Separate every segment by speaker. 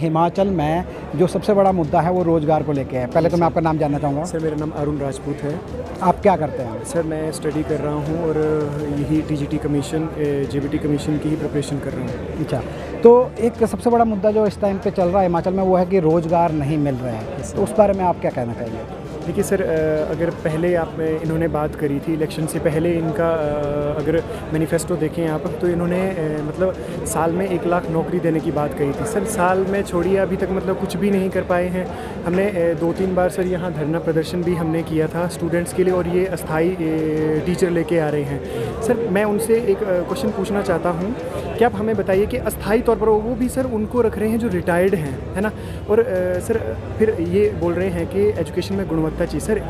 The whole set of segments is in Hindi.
Speaker 1: हिमाचल में जो सबसे बड़ा मुद्दा है वो रोज़गार को लेके है। पहले तो मैं आपका नाम जानना चाहूँगा।
Speaker 2: सर मेरा नाम अरुण राजपूत है।
Speaker 1: आप क्या करते हैं?
Speaker 2: सर मैं स्टडी कर रहा हूँ और यही टीजीटी कमीशन जेबीटी कमीशन की ही प्रिपरेशन कर रहा हूँ।
Speaker 1: अच्छा, तो एक सबसे बड़ा मुद्दा जो इस टाइम पे चल रहा है हिमाचल में वो है कि रोज़गार नहीं मिल रहे हैं, तो उस बारे में आप क्या कहना चाहिए?
Speaker 2: देखिए सर, अगर पहले इन्होंने बात करी थी इलेक्शन से पहले, इनका अगर मैनिफेस्टो देखें आप तो इन्होंने मतलब साल में 1 लाख नौकरी देने की बात कही थी। सर साल में छोड़िए, अभी तक मतलब कुछ भी नहीं कर पाए हैं। हमने 2-3 बार सर यहाँ धरना प्रदर्शन भी हमने किया था स्टूडेंट्स के लिए, और ये अस्थाई टीचर लेके आ रहे हैं। सर मैं उनसे एक क्वेश्चन पूछना चाहता हूँ कि आप हमें बताइए कि अस्थाई तौर पर वो भी सर उनको रख रहे हैं जो रिटायर्ड हैं, है ना, और सर फिर ये बोल रहे हैं कि एजुकेशन में गुणवत्ता चाहिए। सर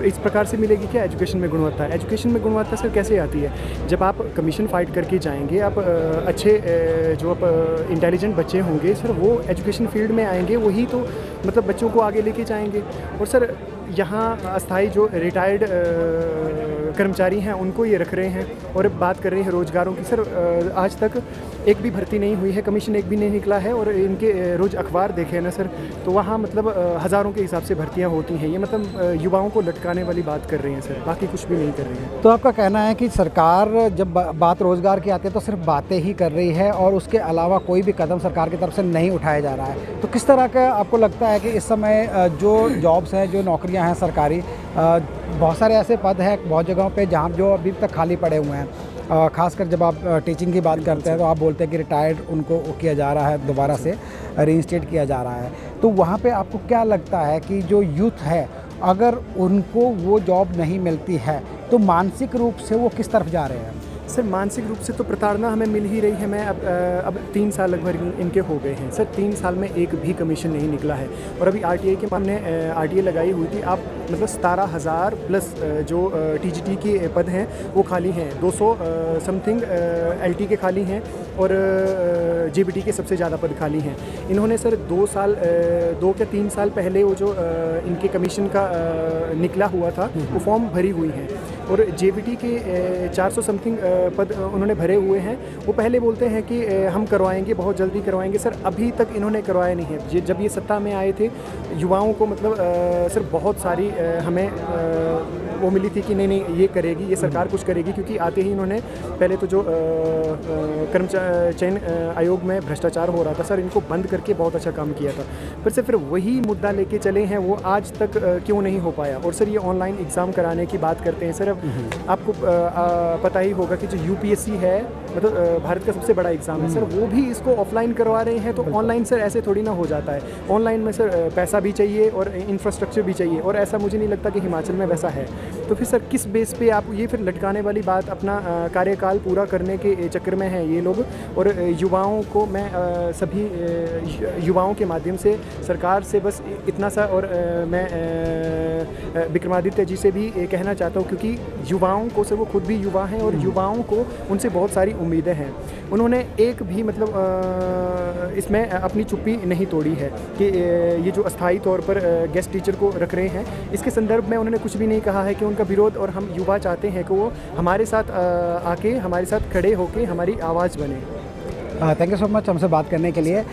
Speaker 2: इस प्रकार से मिलेगी क्या एजुकेशन में गुणवत्ता? एजुकेशन में गुणवत्ता सर कैसे आती है? जब आप कमीशन फाइट करके जाएंगे, आप अच्छे जो आप इंटेलिजेंट बच्चे होंगे सर, वो एजुकेशन फील्ड में आएंगे, वही तो मतलब बच्चों को आगे लेके जाएंगे। और सर यहाँ अस्थाई जो रिटायर्ड कर्मचारी हैं उनको ये रख रहे हैं और बात कर रहे हैं रोज़गारों की। सर आज तक एक भी भर्ती नहीं हुई है, कमीशन एक भी नहीं निकला है, और इनके रोज़ अखबार देखे ना सर, तो वहाँ मतलब हज़ारों के हिसाब से भर्तियाँ होती हैं। ये मतलब युवाओं को लटकाने वाली बात कर रहे हैं सर, बाकी कुछ भी नहीं कर रहे हैं।
Speaker 1: तो आपका कहना है कि सरकार जब बात रोज़गार की आती है तो सिर्फ बातें ही कर रही है और उसके अलावा कोई भी कदम सरकार की तरफ से नहीं उठाया जा रहा है, तो किस तरह का आपको लगता है कि इस समय जो जॉब्स हैं, जो नौकरियां हैं सरकारी, बहुत सारे ऐसे पद हैं बहुत जगहों पे जहां जो अभी तक खाली पड़े हुए हैं, खासकर जब आप टीचिंग की बात करते हैं तो आप बोलते हैं कि रिटायर्ड उनको किया जा रहा है, दोबारा से रीइंस्टेट किया जा रहा है, तो वहाँ पे आपको क्या लगता है कि जो यूथ है अगर उनको वो जॉब नहीं मिलती है तो मानसिक रूप से वो किस तरफ जा रहे हैं?
Speaker 2: सर मानसिक रूप से तो प्रताड़ना हमें मिल ही रही है। मैं अब 3 साल लगभग इनके हो गए हैं सर, 3 साल में एक भी कमीशन नहीं निकला है। और अभी आरटीआई के हमने आरटीआई लगाई हुई थी, आप मतलब 17,000 प्लस जो टीजीटी के पद हैं वो खाली हैं, 200 समथिंग एलटी के खाली हैं, और जेबीटी के सबसे ज़्यादा पद खाली हैं। इन्होंने सर 2 या 3 साल पहले वो जो इनके कमीशन का निकला हुआ था वो फॉर्म भरी हुई हैं, और जेबीटी के 400 समथिंग पद उन्होंने भरे हुए हैं। वो पहले बोलते हैं कि हम करवाएंगे, बहुत जल्दी करवाएंगे। सर अभी तक इन्होंने करवाया नहीं है। जब ये सत्ता में आए थे युवाओं को मतलब सर बहुत सारी हमें वो मिली थी कि नहीं ये करेगी, ये सरकार कुछ करेगी, क्योंकि आते ही इन्होंने पहले तो जो कर्मचारी चयन आयोग में भ्रष्टाचार हो रहा था सर, इनको बंद करके बहुत अच्छा काम किया था। फिर वही मुद्दा लेके चले हैं, वो आज तक क्यों नहीं हो पाया? और सर ये ऑनलाइन एग्ज़ाम कराने की बात करते हैं सर, अब आपको पता ही होगा कि जो यूपीएससी है मतलब भारत का सबसे बड़ा एग्ज़ाम है सर, वो भी इसको ऑफलाइन करवा रहे हैं। तो ऑनलाइन सर ऐसे थोड़ी ना हो जाता है। ऑनलाइन में सर पैसा भी चाहिए और इंफ्रास्ट्रक्चर भी चाहिए, और ऐसा मुझे नहीं लगता कि हिमाचल में वैसा है। तो फिर सर किस बेस पे आप ये फिर लटकाने वाली बात, अपना कार्यकाल पूरा करने के चक्कर में हैं ये लोग। और युवाओं को मैं सभी युवाओं के माध्यम से सरकार से बस इतना सा, और मैं विक्रमादित्य जी से भी कहना चाहता हूँ, क्योंकि युवाओं को सर वो खुद भी युवा हैं और युवाओं को उनसे बहुत सारी उम्मीदें हैं। उन्होंने एक भी मतलब इसमें अपनी चुप्पी नहीं तोड़ी है कि ये जो अस्थाई तौर पर गेस्ट टीचर को रख रहे हैं, इसके संदर्भ में उन्होंने कुछ भी नहीं कहा है कि उनका विरोध, और हम युवा चाहते हैं कि वो हमारे साथ आके हमारे साथ खड़े होके हमारी आवाज़ बने।
Speaker 1: थैंक यू सो मच हमसे बात करने के लिए।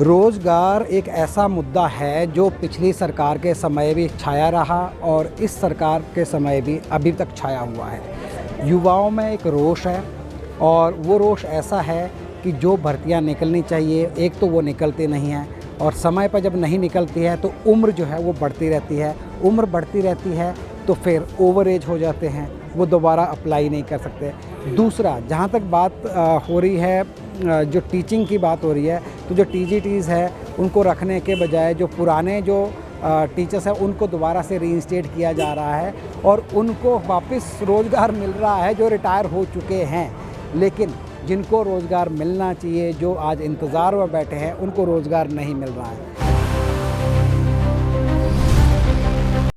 Speaker 1: रोज़गार एक ऐसा मुद्दा है जो पिछली सरकार के समय भी छाया रहा और इस सरकार के समय भी अभी तक छाया हुआ है। युवाओं में एक रोष है, और वो रोष ऐसा है कि जो भर्तियां निकलनी चाहिए एक तो वो निकलती नहीं हैं, और समय पर जब नहीं निकलती है तो उम्र जो है वो बढ़ती रहती है। उम्र बढ़ती रहती है तो फिर ओवर एज हो जाते हैं, वो दोबारा अप्लाई नहीं कर सकते। दूसरा, जहाँ तक बात हो रही है, जो टीचिंग की बात हो रही है, तो जो टीजीटीज़ है उनको रखने के बजाय जो पुराने जो टीचर्स हैं उनको दोबारा से रीइंस्टेट किया जा रहा है, और उनको वापस रोज़गार मिल रहा है जो रिटायर हो चुके हैं। लेकिन जिनको रोज़गार मिलना चाहिए, जो आज इंतज़ार में बैठे हैं, उनको रोज़गार नहीं मिल रहा है।